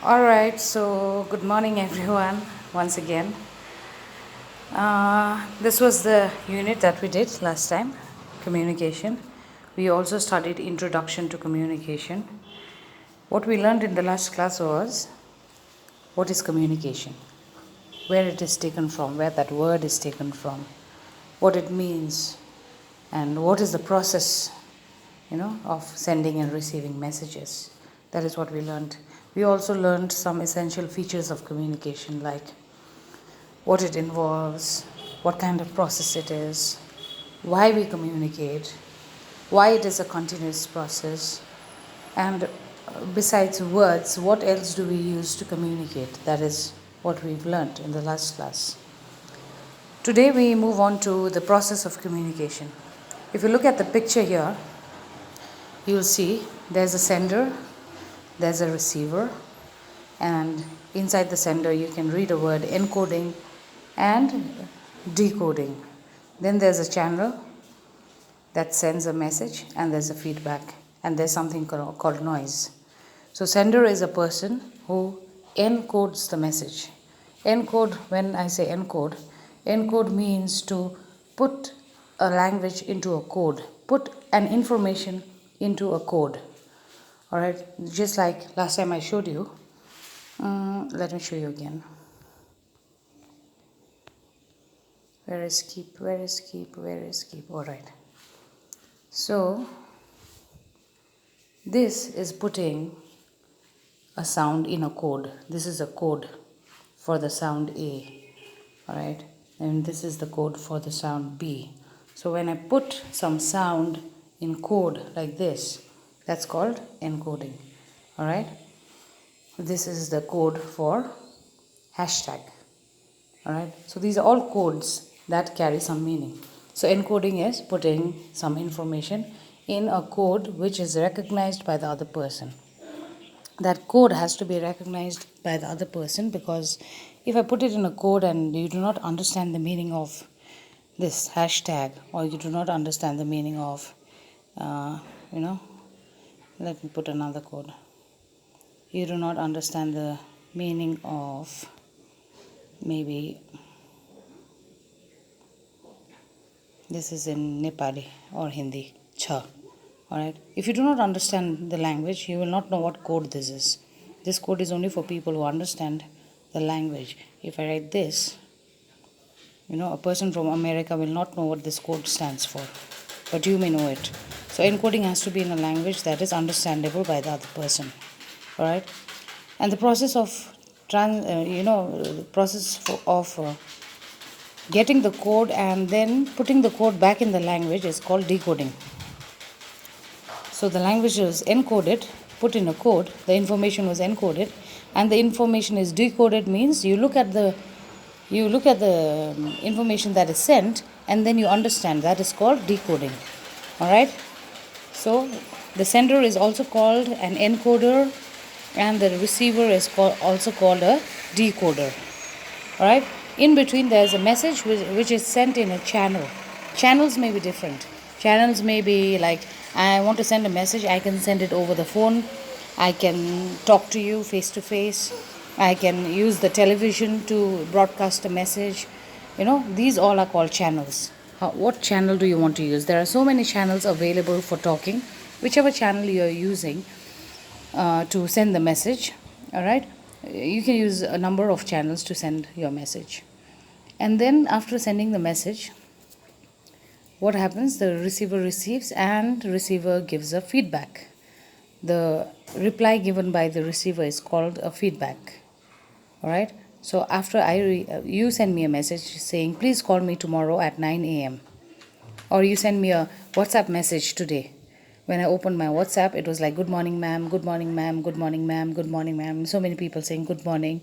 Alright, so good morning everyone once again. This was the unit that we did last time, communication. We also studied introduction to communication. What we learned in the last class was what is communication, where it is taken from, where that word is taken from, what it means, and what is the process, of sending and receiving messages. That is what we learned. We also learned some essential features of communication, like what it involves, what kind of process it is, why we communicate, why it is a continuous process, and besides words, what else do we use to communicate? That is what we've learned in the last class. Today we move on to the process of communication. If you look at the picture here, you will see there's a sender, there's a receiver, and inside the sender you can read a word encoding and decoding. Then there's a channel that sends a message, and there's a feedback, and there's something called noise. So sender is a person who encodes the message. Encode, when I say encode means to put a language into a code, put an information into a code. Alright, just like last time I showed you. Let me show you again. Where is keep? Alright. So, this is putting a sound in a code. This is a code for the sound A. Alright. And this is the code for the sound B. So, when I put some sound in code like this, that's called encoding. Alright. This is the code for hashtag. Alright. So, these are all codes that carry some meaning. So encoding is putting some information in a code which is recognized by the other person. That code has to be recognized by the other person, because if I put it in a code and you do not understand the meaning of this hashtag, or you do not understand the meaning of, let me put another code. You do not understand the meaning of maybe this is in Nepali or Hindi, cha. Alright. If you do not understand the language, you will not know what code this is. This code is only for people who understand the language. If I write this, a person from America will not know what this code stands for, but you may know it. So encoding has to be in a language that is understandable by the other person. Alright. And the process of getting the code and then putting the code back in the language is called decoding. So the language is encoded, put in a code, the information was encoded, and the information is decoded, means you look at the information that is sent, and then you understand. That is called decoding. Alright. So the sender is also called an encoder, and the receiver is also called a decoder. Alright. In between there is a message which is sent in a channel. Channels may be different. Channels may be like, I want to send a message, I can send it over the phone, I can talk to you face to face, I can use the television to broadcast a message. These all are called channels. What channel do you want to use? There are so many channels available for talking. Whichever channel you are using to send the message, alright, you can use a number of channels to send your message. And then after sending the message, what happens? The receiver receives, and receiver gives a feedback. The reply given by the receiver is called a feedback. Alright. So after you send me a message saying, please call me tomorrow at 9 a.m. Or you send me a WhatsApp message today. When I opened my WhatsApp, it was like, good morning ma'am, good morning ma'am, good morning ma'am, good morning ma'am. So many people saying good morning.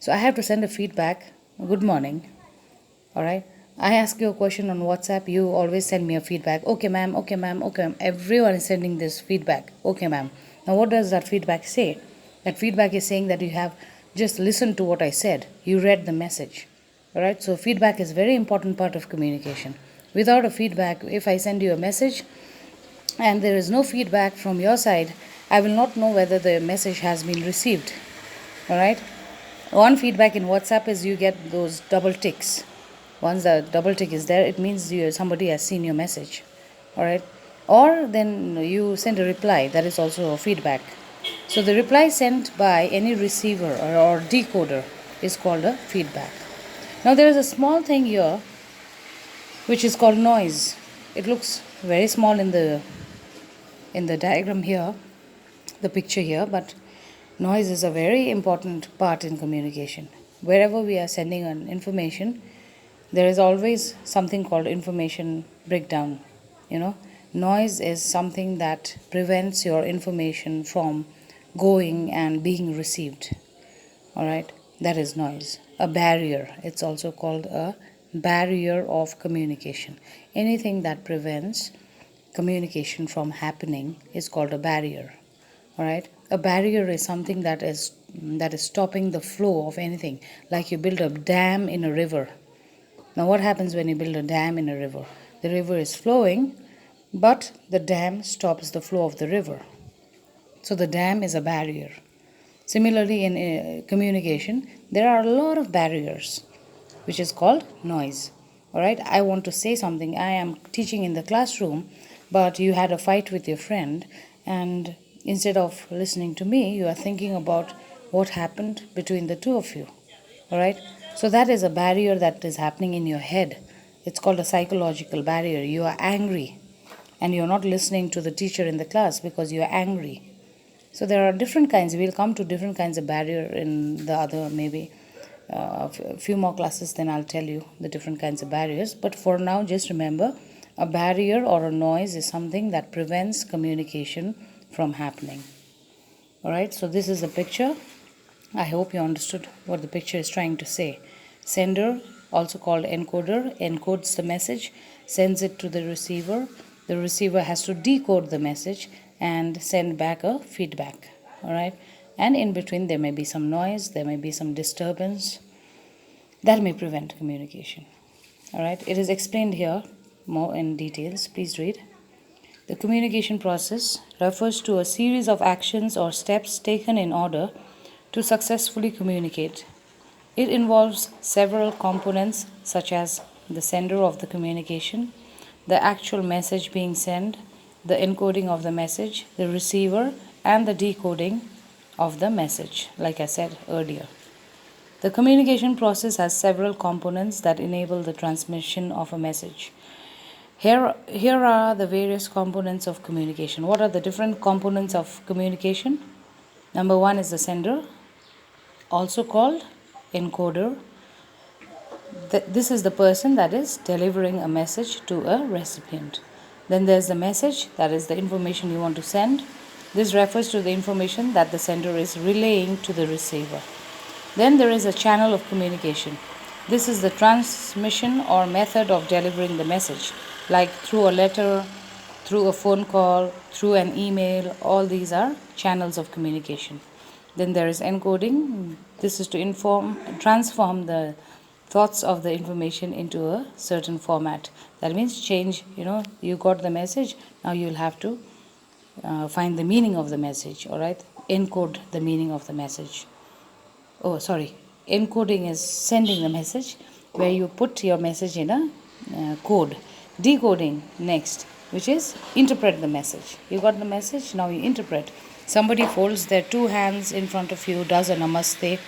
So I have to send a feedback, good morning. Alright. I ask you a question on WhatsApp, you always send me a feedback. Okay ma'am, okay ma'am, okay ma'am. Everyone is sending this feedback. Okay ma'am. Now what does that feedback say? That feedback is saying that you have just listened to what I said. You read the message. Alright. So feedback is a very important part of communication. Without a feedback, if I send you a message and there is no feedback from your side, I will not know whether the message has been received. All right. One feedback in WhatsApp is you get those double ticks. Once the double tick is there, it means somebody has seen your message. All right. Or then you send a reply. That is also a feedback. So the reply sent by any receiver or decoder is called a feedback. Now there is a small thing here which is called noise. It looks very small in the diagram here, the picture here, but noise is a very important part in communication. Wherever we are sending an information, there is always something called information breakdown. Noise is something that prevents your information from going and being received. All right, that is noise. A barrier, it's also called a barrier of communication. Anything that prevents communication from happening is called a barrier. All right, a barrier is something that is stopping the flow of anything. Like you build a dam in a river. Now what happens when you build a dam in a river? The river is flowing, but the dam stops the flow of the river. So the dam is a barrier. Similarly, in communication, there are a lot of barriers, which is called noise. All right, I want to say something. I am teaching in the classroom, but you had a fight with your friend, and instead of listening to me, you are thinking about what happened between the two of you. All right, so that is a barrier that is happening in your head. It's called a psychological barrier. You are angry, and you're not listening to the teacher in the class because you are angry. So there are different kinds. We'll come to different kinds of barrier in the other maybe a few more classes. Then I'll tell you the different kinds of barriers. But for now, just remember, a barrier or a noise is something that prevents communication from happening. All right. So this is a picture. I hope you understood what the picture is trying to say. Sender, also called encoder, encodes the message, sends it to the receiver. The receiver has to decode the message and send back a feedback. All right, and in between there may be some noise, there may be some disturbance that may prevent communication. All right, it is explained here more in details. Please read. The communication process refers to a series of actions or steps taken in order to successfully communicate. It involves several components such as the sender of the communication, the actual message being sent, the encoding of the message, the receiver, and the decoding of the message, like I said earlier. The communication process has several components that enable the transmission of a message. Here are the various components of communication. What are the different components of communication? Number one is the sender, also called encoder. This is the person that is delivering a message to a recipient. Then there's the message, that is the information you want to send. This refers to the information that the sender is relaying to the receiver. Then there is a channel of communication. This is the transmission or method of delivering the message, like through a letter, through a phone call, through an email. All these are channels of communication. Then there is encoding. This is to transform the thoughts of the information into a certain format. That means change, you got the message, now you'll have to find the meaning of the message. All right, encode the meaning of the message. Encoding is sending the message, where you put your message in a code. Decoding next, which is interpret the message. You got the message, now you interpret. Somebody folds their two hands in front of you, does a namaste.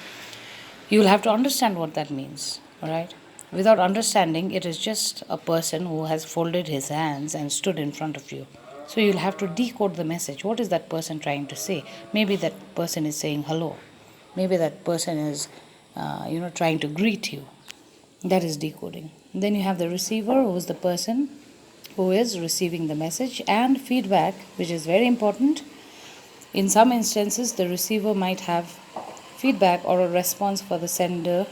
You will have to understand what that means. All right, without understanding, it is just a person who has folded his hands and stood in front of you. So you'll have to decode the message. What is that person trying to say? Maybe that person is saying hello. Maybe that person is trying to greet you. That is decoding. Then you have the receiver, who is the person who is receiving the message, and feedback, which is very important. In some instances, the receiver might have feedback or a response for the sender.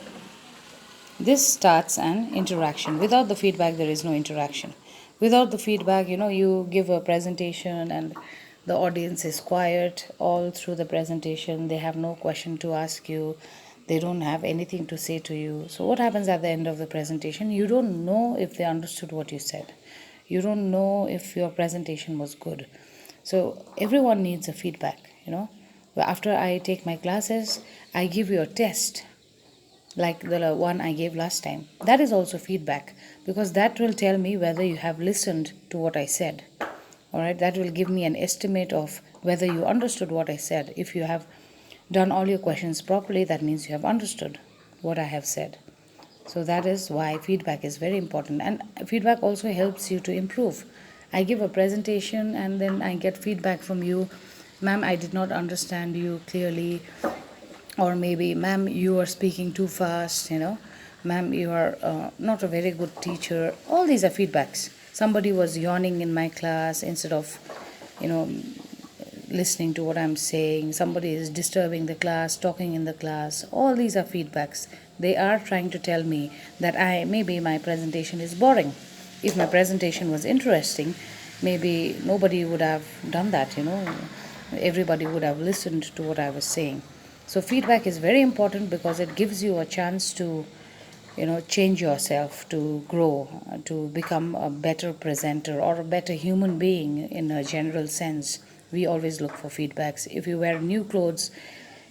This starts an interaction. Without the feedback, there is no interaction. Without the feedback, you give a presentation and the audience is quiet all through the presentation. They have no question to ask you. They don't have anything to say to you. So what happens at the end of the presentation? You don't know if they understood what you said. You don't know if your presentation was good. So everyone needs a feedback, After I take my classes, I give you a test like the one I gave last time. That is also feedback, because that will tell me whether you have listened to what I said. All right, that will give me an estimate of whether you understood what I said. If you have done all your questions properly, that means you have understood what I have said. So that is why feedback is very important, and feedback also helps you to improve. I give a presentation and then I get feedback from you, ma'am, I did not understand you clearly, or maybe, ma'am, you are speaking too fast, ma'am, you are not a very good teacher. All these are feedbacks. Somebody was yawning in my class instead of you know listening to what I'm saying. Somebody is disturbing the class, talking in the class. All these are feedbacks. They are trying to tell me that maybe my presentation is boring. If my presentation was interesting, maybe nobody would have done that, Everybody would have listened to what I was saying. So feedback is very important because it gives you a chance to change yourself, to grow, to become a better presenter or a better human being in a general sense. We always look for feedbacks. If you wear new clothes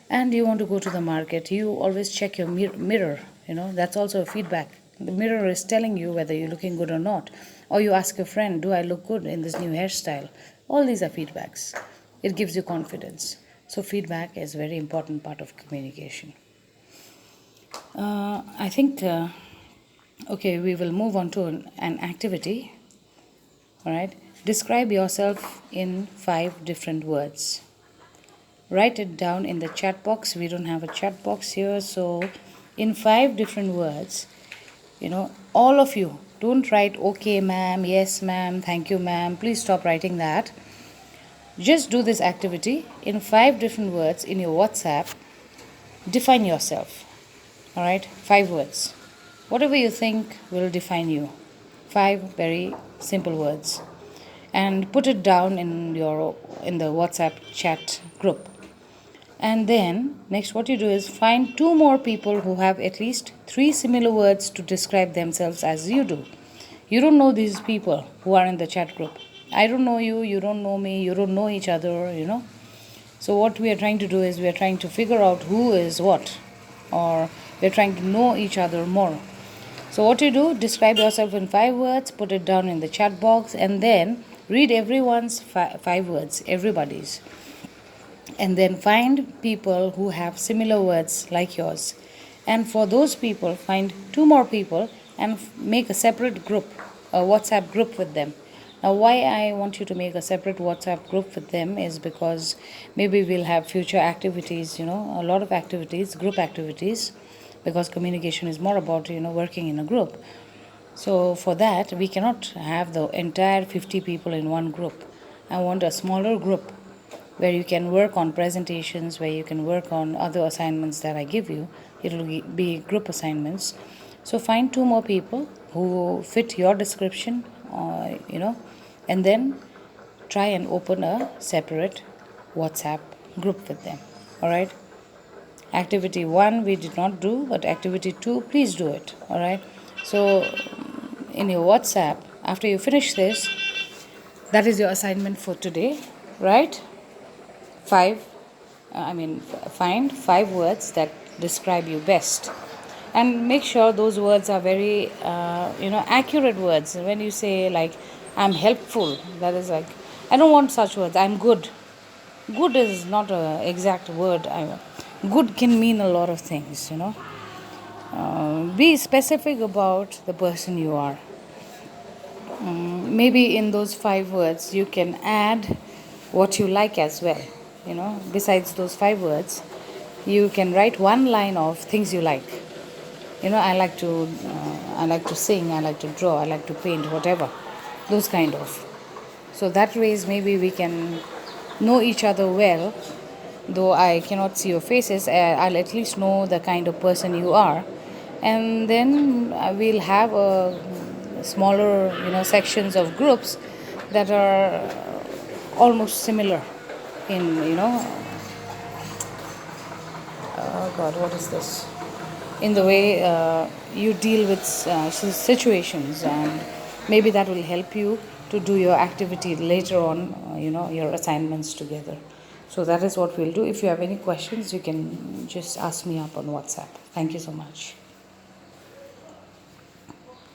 and you want to go to the market, you always check your mirror. That's also a feedback. The mirror is telling you whether you're looking good or not. Or you ask your friend, do I look good in this new hairstyle? All these are feedbacks. It gives you confidence. So feedback is a very important part of communication. I think, okay, we will move on to an activity. All right. Describe yourself in 5 different words. Write it down in the chat box. We don't have a chat box here. So, in 5 different words, all of you, don't write okay, ma'am, yes, ma'am, thank you, ma'am. Please stop writing that. Just do this activity in 5 different words in your WhatsApp. Define yourself. All right, 5 words. Whatever you think will define you. 5 very simple words. And put it down in the WhatsApp chat group. And then next what you do is find 2 more people who have at least 3 similar words to describe themselves as you do. You don't know these people who are in the chat group. I don't know you, you don't know me, you don't know each other, So what we are trying to do is we are trying to figure out who is what, or we're trying to know each other more. So what you do, describe yourself in 5 words, put it down in the chat box, and then read everyone's 5 words, everybody's. And then find people who have similar words like yours. And for those people, find 2 more people and make a separate group, a WhatsApp group with them. Now, why I want you to make a separate WhatsApp group with them is because maybe we'll have future activities, a lot of activities, group activities, because communication is more about, working in a group. So for that, we cannot have the entire 50 people in one group. I want a smaller group where you can work on presentations, where you can work on other assignments that I give you. It will be group assignments. So find 2 more people who fit your description, and then try and open a separate WhatsApp group with them. All right. Activity 1 we did not do, but activity 2, please do it. All right. So in your WhatsApp, after you finish this, that is your assignment for today, right? Find 5 words that describe you best, and make sure those words are very accurate words. When you say like I'm helpful, that is like, I don't want such words. I'm good. Good is not an exact word. Good can mean a lot of things. Be specific about the person you are. Maybe in those 5 words you can add what you like as well. Besides those 5 words, you can write 1 line of things you like. I like to sing, I like to draw, I like to paint, whatever, those kind of. So that ways maybe we can know each other well. Though I cannot see your faces, I'll at least know the kind of person you are, and then we'll have a smaller sections of groups that are almost similar in oh god, what is this, in the way you deal with situations, and maybe that will help you to do your activity later on, your assignments together. So that is what we'll do. If you have any questions, you can just ask me up on WhatsApp. Thank you so much.